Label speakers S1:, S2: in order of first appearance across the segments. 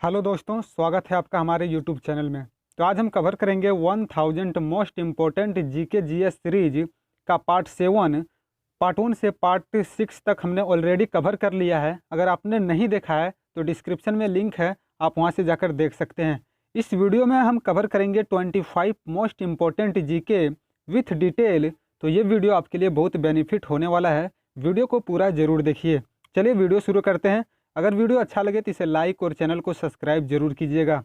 S1: Hello दोस्तों, स्वागत है आपका हमारे यूट्यूब चैनल में। तो आज हम कवर करेंगे 1000 most important GK GS series का पार्ट 7। पार्ट 1 से पार्ट 6 तक हमने ऑलरेडी कवर कर लिया है। अगर आपने नहीं देखा है तो डिस्क्रिप्शन में लिंक है, आप वहां से जाकर देख सकते हैं। इस वीडियो में हम कवर करेंगे 25 most important GK with detail. तो ये वीडियो आपके लिए बहुत बेनिफिट होने वाला है। वीडियो को पूरा ज़रूर देखिए। चलिए वीडियो शुरू करते हैं। अगर वीडियो अच्छा लगे तो इसे लाइक और चैनल को सब्सक्राइब जरूर कीजिएगा।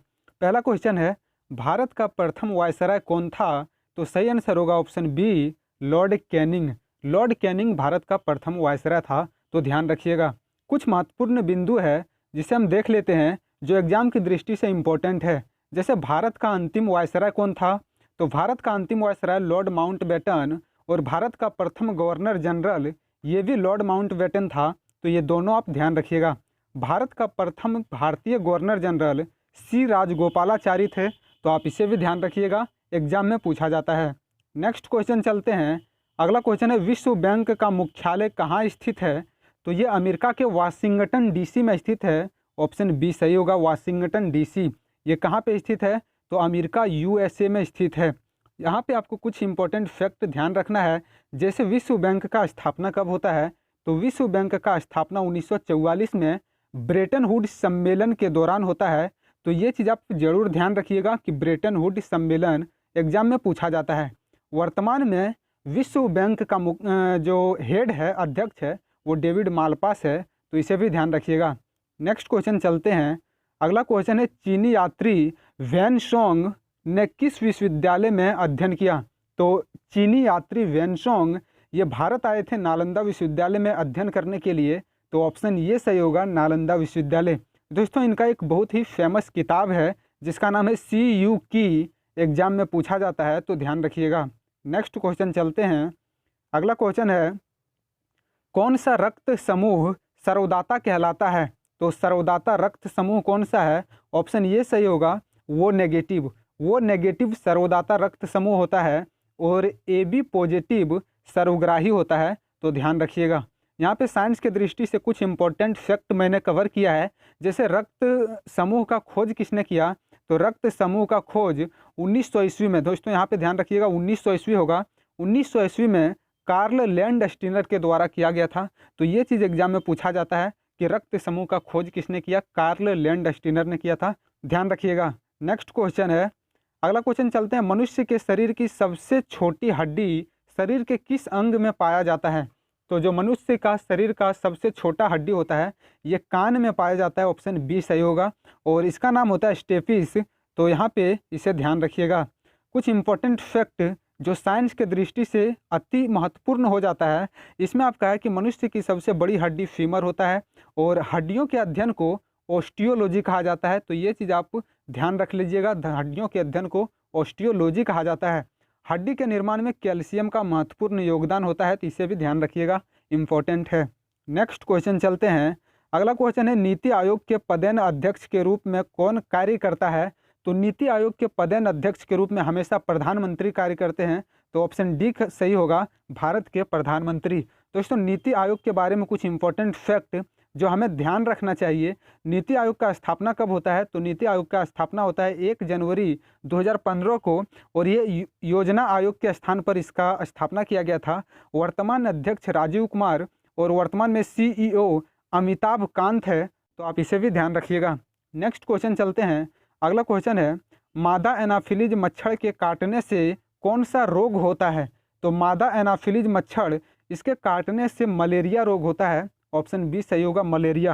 S1: पहला क्वेश्चन है, भारत का प्रथम वायसराय कौन था? तो सही आंसर होगा option B, Lord Canning. Lord Canning Bharat का प्रथम वायसराय था। तो ध्यान रखिएगा। कुछ महत्वपूर्ण बिंदु है जिसे हम देख लेते हैं जो एग्जाम की दृष्टि से इम्पोर्टेंट है। जैसे भारत का अंतिम वायसराय कौन था? तो भारत का अंतिम वायसराय लॉर्ड माउंटबेटन, और भारत का प्रथम गवर्नर जनरल ये भी लॉर्ड माउंटबेटन था। तो ये दोनों आप ध्यान रखिएगा। भारत का प्रथम भारतीय गवर्नर जनरल सी राजगोपालाचारी थे। तो आप इसे भी ध्यान रखिएगा, एग्जाम में पूछा जाता है। नेक्स्ट क्वेश्चन चलते हैं। अगला क्वेश्चन है, विश्व बैंक का मुख्यालय कहाँ स्थित है? तो ये अमेरिका के वाशिंगटन डीसी में स्थित है। ऑप्शन बी सही होगा, वाशिंगटन डीसी। ये कहाँ पे स्थित है? तो अमेरिका यूएसए में स्थित है। यहाँ पे आपको कुछ इंपॉर्टेंट फैक्ट ध्यान रखना है। जैसे विश्व बैंक का स्थापना कब होता है? तो विश्व बैंक का स्थापना 1944 में ब्रेटन वुड्स सम्मेलन के दौरान होता है। तो ये चीज़ आप जरूर ध्यान रखिएगा कि ब्रेटन वुड्स सम्मेलन एग्जाम में पूछा जाता है। वर्तमान में विश्व बैंक का जो हेड है, अध्यक्ष है, वो डेविड मालपास है। तो इसे भी ध्यान रखिएगा। नेक्स्ट क्वेश्चन चलते हैं। अगला क्वेश्चन है, चीनी यात्री वेनसोंग ने किस विश्वविद्यालय में अध्ययन किया? तो चीनी यात्री वेनसोंग ये भारत आए थे नालंदा विश्वविद्यालय में अध्ययन करने के लिए। तो ऑप्शन ये सही होगा, नालंदा विश्वविद्यालय। दोस्तों, इनका एक बहुत ही फेमस किताब है जिसका नाम है CU की, एग्जाम में पूछा जाता है। तो ध्यान रखिएगा। नेक्स्ट क्वेश्चन चलते हैं। अगला क्वेश्चन है, कौन सा रक्त समूह सर्वदाता कहलाता है? तो सर्वदाता रक्त समूह कौन सा है? ऑप्शन ये सही होगा, वो नेगेटिव। वो नेगेटिव सर्वदाता रक्त समूह होता है, और AB पॉजिटिव सर्वग्राही होता है। तो ध्यान रखिएगा। यहाँ पे साइंस के दृष्टि से कुछ इंपॉर्टेंट फैक्ट मैंने कवर किया है। जैसे रक्त समूह का खोज किसने किया? तो रक्त समूह का खोज 1900 ईस्वी में, दोस्तों यहाँ पे ध्यान रखिएगा, 1900 ईस्वी होगा। 1900 ईस्वी में कार्ल लैंडस्टीनर के द्वारा किया गया था। तो ये चीज़ एग्जाम में पूछा जाता है कि रक्त समूह का खोज किसने किया? कार्ल लैंडस्टीनर ने किया था। ध्यान रखिएगा। नेक्स्ट क्वेश्चन है। अगला क्वेश्चन चलते हैं, मनुष्य के शरीर की सबसे छोटी हड्डी शरीर के किस अंग में पाया जाता है? तो जो मनुष्य का शरीर का सबसे छोटा हड्डी होता है, ये कान में पाया जाता है। ऑप्शन बी सही होगा, और इसका नाम होता है स्टेपिस। तो यहाँ पे इसे ध्यान रखिएगा। कुछ इंपॉर्टेंट फैक्ट जो साइंस के दृष्टि से अति महत्वपूर्ण हो जाता है, इसमें आपका है कि मनुष्य की सबसे बड़ी हड्डी फीमर होता है, और हड्डियों के अध्ययन को ऑस्टियोलॉजी कहा जाता है। तो ये चीज़ आप ध्यान रख लीजिएगा, हड्डियों के अध्ययन को ऑस्टियोलॉजी कहा जाता है। हड्डी के निर्माण में कैल्शियम का महत्वपूर्ण योगदान होता है। तो इसे भी ध्यान रखिएगा, इम्पोर्टेंट है। नेक्स्ट क्वेश्चन चलते हैं। अगला क्वेश्चन है, नीति आयोग के पदेन अध्यक्ष के रूप में कौन कार्य करता है? तो नीति आयोग के पदेन अध्यक्ष के रूप में हमेशा प्रधानमंत्री कार्य करते हैं। तो ऑप्शन डी सही होगा, भारत के प्रधानमंत्री। दोस्तों, नीति आयोग के बारे में कुछ इंपॉर्टेंट फैक्ट जो हमें ध्यान रखना चाहिए। नीति आयोग का स्थापना कब होता है? तो नीति आयोग का स्थापना होता है 1 जनवरी 2015 को, और ये योजना आयोग के स्थान पर इसका स्थापना किया गया था। वर्तमान अध्यक्ष राजीव कुमार, और वर्तमान में CEO अमिताभ कांत है। तो आप इसे भी ध्यान रखिएगा। नेक्स्ट क्वेश्चन चलते हैं। अगला क्वेश्चन है, मादा एनाफिलीज मच्छर के काटने से कौन सा रोग होता है? तो मादा एनाफिलीज मच्छर, इसके काटने से मलेरिया रोग होता है। ऑप्शन बी सही होगा, मलेरिया।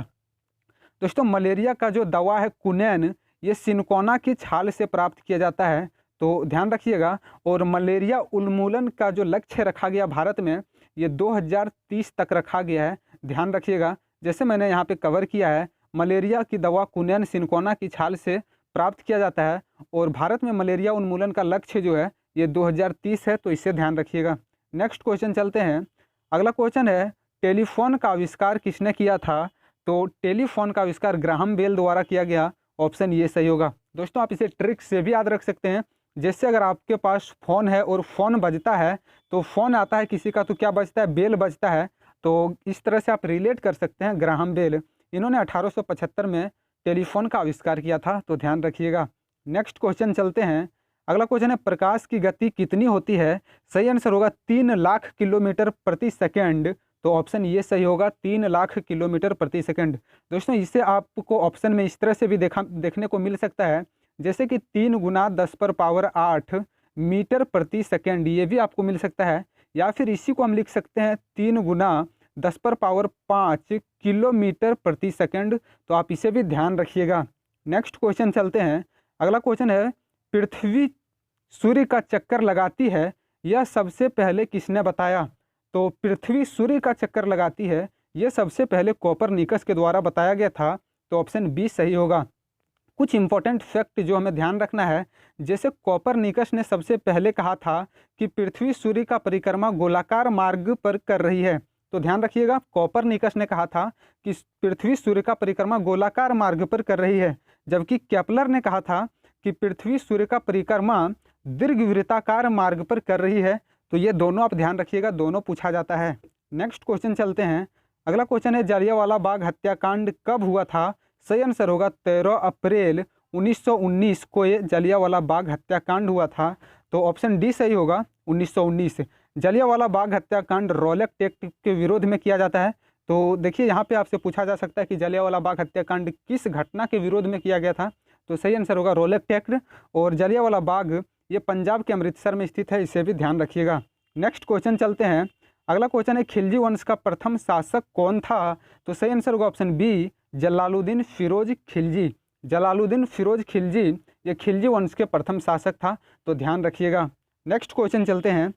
S1: दोस्तों, मलेरिया का जो दवा है कुनैन, ये सिनकोना की छाल से प्राप्त किया जाता है। तो ध्यान रखिएगा। और मलेरिया उन्मूलन का जो लक्ष्य रखा गया भारत में, ये 2030 तक रखा गया है। ध्यान रखिएगा। जैसे मैंने यहाँ पे कवर किया है, मलेरिया की दवा कुनैन सिनकोना की छाल से प्राप्त किया जाता है, और भारत में मलेरिया उन्मूलन का लक्ष्य जो है ये 2030 है। तो इसे ध्यान रखिएगा। नेक्स्ट क्वेश्चन चलते हैं। अगला क्वेश्चन है, टेलीफोन का आविष्कार किसने किया था? तो टेलीफोन का आविष्कार ग्राहम बेल द्वारा किया गया। ऑप्शन ये सही होगा। दोस्तों, आप इसे ट्रिक से भी याद रख सकते हैं। जैसे अगर आपके पास फ़ोन है और फ़ोन बजता है, तो फ़ोन आता है किसी का, तो क्या बजता है? बेल बजता है। तो इस तरह से आप रिलेट कर सकते हैं। ग्राहम बेल, इन्होंने 1875 में टेलीफोन का आविष्कार किया था, तो ध्यान रखिएगा। नेक्स्ट क्वेश्चन चलते हैं। अगला क्वेश्चन है प्रकाश की गति कितनी होती है? सही आंसर होगा 3 लाख किलोमीटर प्रति सेकेंड। तो ऑप्शन ये सही होगा 3 लाख किलोमीटर प्रति सेकेंड। दोस्तों इसे आपको ऑप्शन में इस तरह से भी देखने को मिल सकता है, जैसे कि 3 गुना 10⁸ मीटर प्रति सेकेंड, ये भी आपको मिल सकता है। या फिर इसी को हम लिख सकते हैं 3 गुना 10⁵ किलोमीटर प्रति सेकेंड। तो आप इसे भी ध्यान रखिएगा। नेक्स्ट क्वेश्चन चलते हैं। अगला क्वेश्चन है पृथ्वी सूर्य का चक्कर लगाती है, यह सबसे पहले किसने बताया? तो पृथ्वी सूर्य का चक्कर लगाती है, यह सबसे पहले कोपरनिकस के द्वारा बताया गया था। तो ऑप्शन बी सही होगा। कुछ इंपॉर्टेंट फैक्ट जो हमें ध्यान रखना है, जैसे कोपरनिकस ने सबसे पहले कहा था कि पृथ्वी सूर्य का परिक्रमा गोलाकार मार्ग पर कर रही है। तो ध्यान रखिएगा, कोपरनिकस ने कहा था कि पृथ्वी सूर्य का परिक्रमा गोलाकार मार्ग पर कर रही है, जबकि केपलर ने कहा था कि पृथ्वी सूर्य का परिक्रमा दीर्घवृत्ताकार मार्ग पर कर रही है। तो ये दोनों आप ध्यान रखिएगा, दोनों पूछा जाता है। नेक्स्ट क्वेश्चन चलते हैं। अगला क्वेश्चन है जलियांवाला बाग हत्याकांड कब हुआ था? सही आंसर होगा 13 अप्रैल 1919 को ये जलियांवाला बाग हत्याकांड हुआ था। तो ऑप्शन डी सही होगा 1919। जलियांवाला बाग हत्याकांड रॉलेट एक्ट के विरोध में किया जाता है। तो देखिए यहाँ पे आपसे पूछा जा सकता है कि जलियांवाला बाग हत्याकांड किस घटना के विरोध में किया गया था? तो सही आंसर होगा रॉलेट एक्ट। और जलियांवाला बाग ये पंजाब के अमृतसर में स्थित है, इसे भी ध्यान रखिएगा। नेक्स्ट क्वेश्चन चलते हैं। अगला क्वेश्चन है खिलजी वंश का प्रथम शासक कौन था? तो सही आंसर होगा ऑप्शन बी जलालुद्दीन फिरोज खिलजी। जलालुद्दीन फिरोज खिलजी ये खिलजी वंश के प्रथम शासक था, तो ध्यान रखिएगा। नेक्स्ट क्वेश्चन चलते हैं।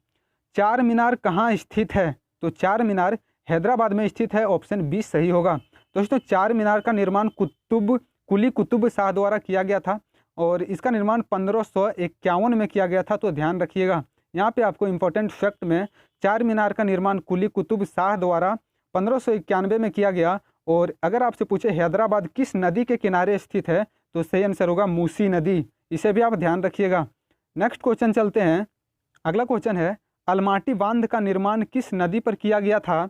S1: चार मीनार कहाँ स्थित है? तो चार मीनार हैदराबाद में स्थित है, ऑप्शन बी सही होगा। दोस्तों चार मीनार का निर्माण कुली कुतुब शाह द्वारा किया गया था और इसका निर्माण 1551 में किया गया था, तो ध्यान रखिएगा। यहाँ पे आपको इंपॉर्टेंट फैक्ट में चार मीनार का निर्माण कुली कुतुब शाह द्वारा 1591 में किया गया। और अगर आपसे पूछे हैदराबाद किस नदी के किनारे स्थित है, तो सही आंसर होगा मूसी नदी, इसे भी आप ध्यान रखिएगा। नेक्स्ट क्वेश्चन चलते हैं। अगला क्वेश्चन है अलमाटी बांध का निर्माण किस नदी पर किया गया था?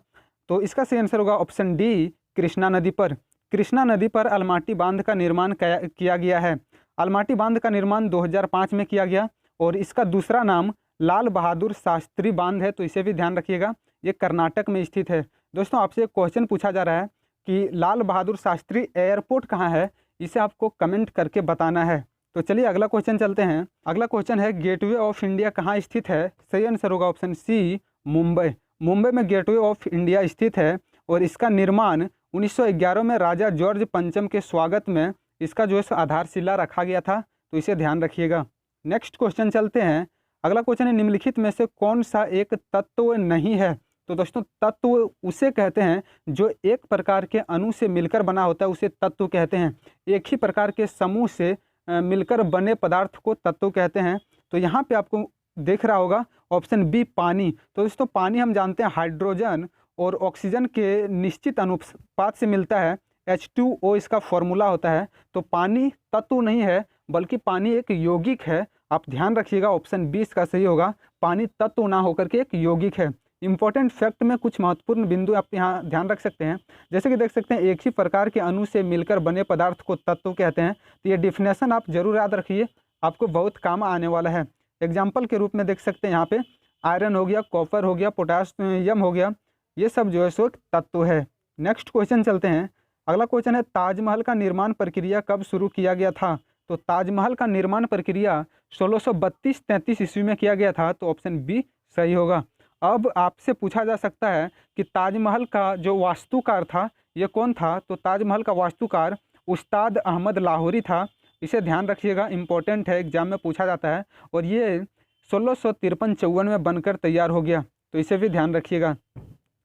S1: तो इसका सही आंसर होगा ऑप्शन डी कृष्णा नदी पर। कृष्णा नदी पर अलमाटी बांध का निर्माण किया गया है। अलमाटी बांध का निर्माण 2005 में किया गया और इसका दूसरा नाम लाल बहादुर शास्त्री बांध है, तो इसे भी ध्यान रखिएगा। ये कर्नाटक में स्थित है। दोस्तों आपसे एक क्वेश्चन पूछा जा रहा है कि लाल बहादुर शास्त्री एयरपोर्ट कहाँ है, इसे आपको कमेंट करके बताना है। तो चलिए अगला क्वेश्चन चलते हैं। अगला क्वेश्चन है गेटवे ऑफ इंडिया कहाँ स्थित है? सही आंसर होगा ऑप्शन सी मुंबई। मुंबई में गेटवे ऑफ इंडिया स्थित है और इसका निर्माण 1911 में राजा जॉर्ज पंचम के स्वागत में इसका जो है आधारशिला रखा गया था, तो इसे ध्यान रखिएगा। नेक्स्ट क्वेश्चन चलते हैं। अगला क्वेश्चन है निम्नलिखित में से कौन सा एक तत्व नहीं है? तो दोस्तों तत्व उसे कहते हैं जो एक प्रकार के अणु से मिलकर बना होता है, उसे तत्व कहते हैं। एक ही प्रकार के समूह से मिलकर बने पदार्थ को तत्व कहते हैं। तो यहाँ पे आपको देख रहा होगा ऑप्शन बी पानी। तो दोस्तों पानी हम जानते हैं हाइड्रोजन और ऑक्सीजन के निश्चित अनुपात से मिलता है, H2O इसका फॉर्मूला होता है। तो पानी तत्व नहीं है बल्कि पानी एक यौगिक है, आप ध्यान रखिएगा। ऑप्शन 20 का सही होगा, पानी तत्व ना होकर के एक यौगिक है। इंपॉर्टेंट फैक्ट में कुछ महत्वपूर्ण बिंदु आप यहाँ ध्यान रख सकते हैं। जैसे कि देख सकते हैं एक ही प्रकार के अणु से मिलकर बने पदार्थ को तत्व कहते हैं। तो ये डिफिनेशन आप जरूर याद रखिए, आपको बहुत काम आने वाला है। एग्जाम्पल के रूप में देख सकते हैं यहाँ पे आयरन हो गया, कॉपर हो गया, पोटासियम हो गया, ये सब जो है सो तत्व है। नेक्स्ट क्वेश्चन चलते हैं। अगला क्वेश्चन है ताजमहल का निर्माण प्रक्रिया कब शुरू किया गया था? तो ताजमहल का निर्माण प्रक्रिया 1632-33 ईस्वी में किया गया था, तो ऑप्शन बी सही होगा। अब आपसे पूछा जा सकता है कि ताजमहल का जो वास्तुकार था ये कौन था? तो ताजमहल का वास्तुकार उस्ताद अहमद लाहौरी था, इसे ध्यान रखिएगा, इंपॉर्टेंट है, एग्जाम में पूछा जाता है। और ये 1653-54 में बनकर तैयार हो गया, तो इसे भी ध्यान रखिएगा।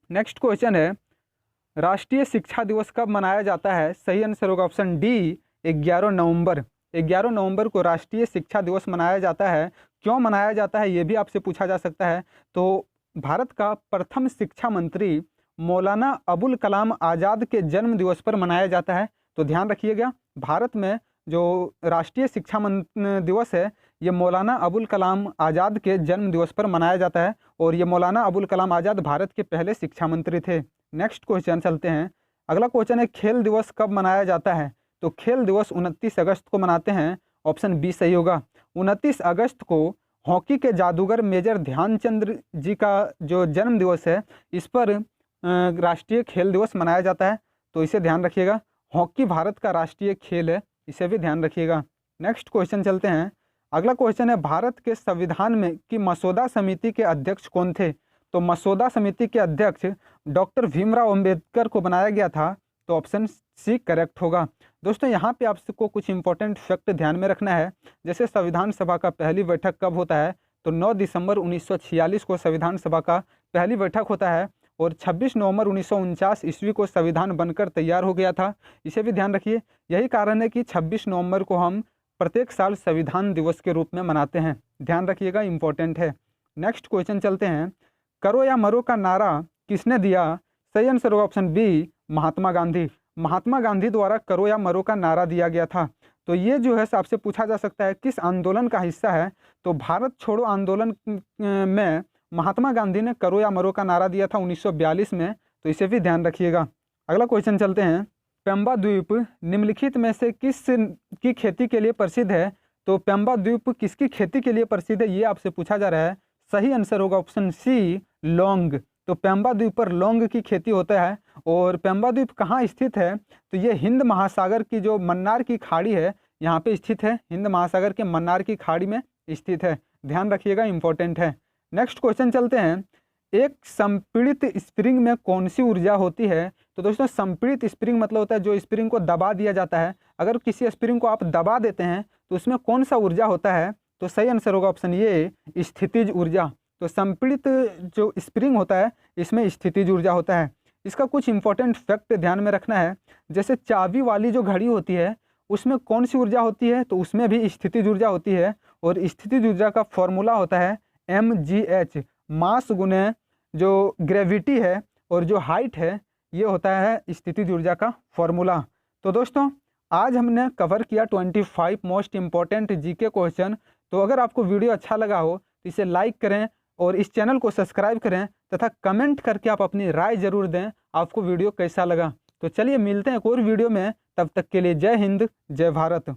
S1: नेक्स्ट क्वेश्चन है राष्ट्रीय शिक्षा दिवस कब मनाया जाता है? सही आंसर होगा ऑप्शन डी 11 नवंबर। 11 नवंबर को राष्ट्रीय शिक्षा दिवस मनाया जाता है। क्यों मनाया जाता है ये भी आपसे पूछा जा सकता है। तो भारत का प्रथम शिक्षा मंत्री मौलाना अबुल कलाम आज़ाद के जन्म दिवस पर मनाया जाता है, तो ध्यान रखिएगा। भारत में जो राष्ट्रीय शिक्षा दिवस है ये मौलाना अबुल कलाम आज़ाद के जन्म दिवस पर मनाया जाता है और ये मौलाना अबुल कलाम आज़ाद भारत के पहले शिक्षा मंत्री थे। नेक्स्ट क्वेश्चन चलते हैं। अगला क्वेश्चन है खेल दिवस कब मनाया जाता है? तो खेल दिवस 29 अगस्त को मनाते हैं, ऑप्शन बी सही होगा। 29 अगस्त को हॉकी के जादूगर मेजर ध्यानचंद जी का जो जन्म दिवस है, इस पर राष्ट्रीय खेल दिवस मनाया जाता है, तो इसे ध्यान रखिएगा। हॉकी भारत का राष्ट्रीय खेल है, इसे भी ध्यान रखिएगा। नेक्स्ट क्वेश्चन चलते हैं। अगला क्वेश्चन है, भारत के संविधान में की मसौदा समिति के अध्यक्ष कौन थे? तो मसौदा समिति के अध्यक्ष डॉक्टर भीमराव अंबेडकर को बनाया गया था, तो ऑप्शन सी करेक्ट होगा। दोस्तों यहाँ पे आपको कुछ इंपॉर्टेंट फैक्ट ध्यान में रखना है। जैसे संविधान सभा का पहली बैठक कब होता है? तो 9 दिसंबर 1946 को संविधान सभा का पहली बैठक होता है, और 26 नवंबर 1949 ईस्वी को संविधान बनकर तैयार हो गया था, इसे भी ध्यान रखिए। यही कारण है कि 26 नवंबर को हम प्रत्येक साल संविधान दिवस के रूप में मनाते हैं, ध्यान रखिएगा, इंपॉर्टेंट है। नेक्स्ट क्वेश्चन चलते हैं। करो या मरो का नारा किसने दिया? सही आंसर होगा ऑप्शन बी, महात्मा गांधी। महात्मा गांधी द्वारा करो या मरो का नारा दिया गया था। तो ये जो है आपसे पूछा जा सकता है किस आंदोलन का हिस्सा है? तो भारत छोड़ो आंदोलन में महात्मा गांधी ने करो या मरो का नारा दिया था 1942 में, तो इसे भी ध्यान रखिएगा। अगला क्वेश्चन चलते हैं। पेम्बा द्वीप निम्नलिखित में से किस की खेती के लिए प्रसिद्ध है? तो पेम्बा द्वीप किसकी खेती के लिए प्रसिद्ध है, ये आपसे पूछा जा रहा है। सही आंसर होगा ऑप्शन सी, लौंग। तो पेम्बा द्वीप पर लौंग की खेती होता है। और पेम्बा द्वीप कहाँ स्थित है? तो ये हिंद महासागर की जो मन्नार की खाड़ी है, यहाँ पे स्थित है। हिंद महासागर के मन्नार की खाड़ी में स्थित है, ध्यान रखिएगा, इंपॉर्टेंट है। नेक्स्ट क्वेश्चन चलते हैं। एक संपीड़ित स्प्रिंग में कौन सी ऊर्जा होती है? तो दोस्तों संपीड़ित स्प्रिंग मतलब होता है जो स्प्रिंग को दबा दिया जाता है। अगर किसी स्प्रिंग को आप दबा देते हैं तो उसमें कौन सा ऊर्जा होता है? तो सही आंसर होगा ऑप्शन ये, स्थितिज ऊर्जा। तो संपीड़ित जो स्प्रिंग होता है इसमें स्थितिज ऊर्जा होता है। इसका कुछ इंपॉर्टेंट फैक्ट ध्यान में रखना है। जैसे चाबी वाली जो घड़ी होती है उसमें कौन सी ऊर्जा होती है? तो उसमें भी स्थितिज ऊर्जा होती है, और स्थितिज ऊर्जा का फॉर्मूला होता है mgh, मास गुने जो ग्रेविटी है और जो हाइट है, ये होता है स्थितिज ऊर्जा का फॉर्मूला। तो दोस्तों आज हमने कवर किया 25 मोस्ट इंपॉर्टेंट जीके क्वेश्चन। तो अगर आपको वीडियो अच्छा लगा हो तो इसे लाइक करें और इस चैनल को सब्सक्राइब करें, तथा कमेंट करके आप अपनी राय जरूर दें आपको वीडियो कैसा लगा। तो चलिए मिलते हैं एक और वीडियो में, तब तक के लिए जय हिंद, जय भारत।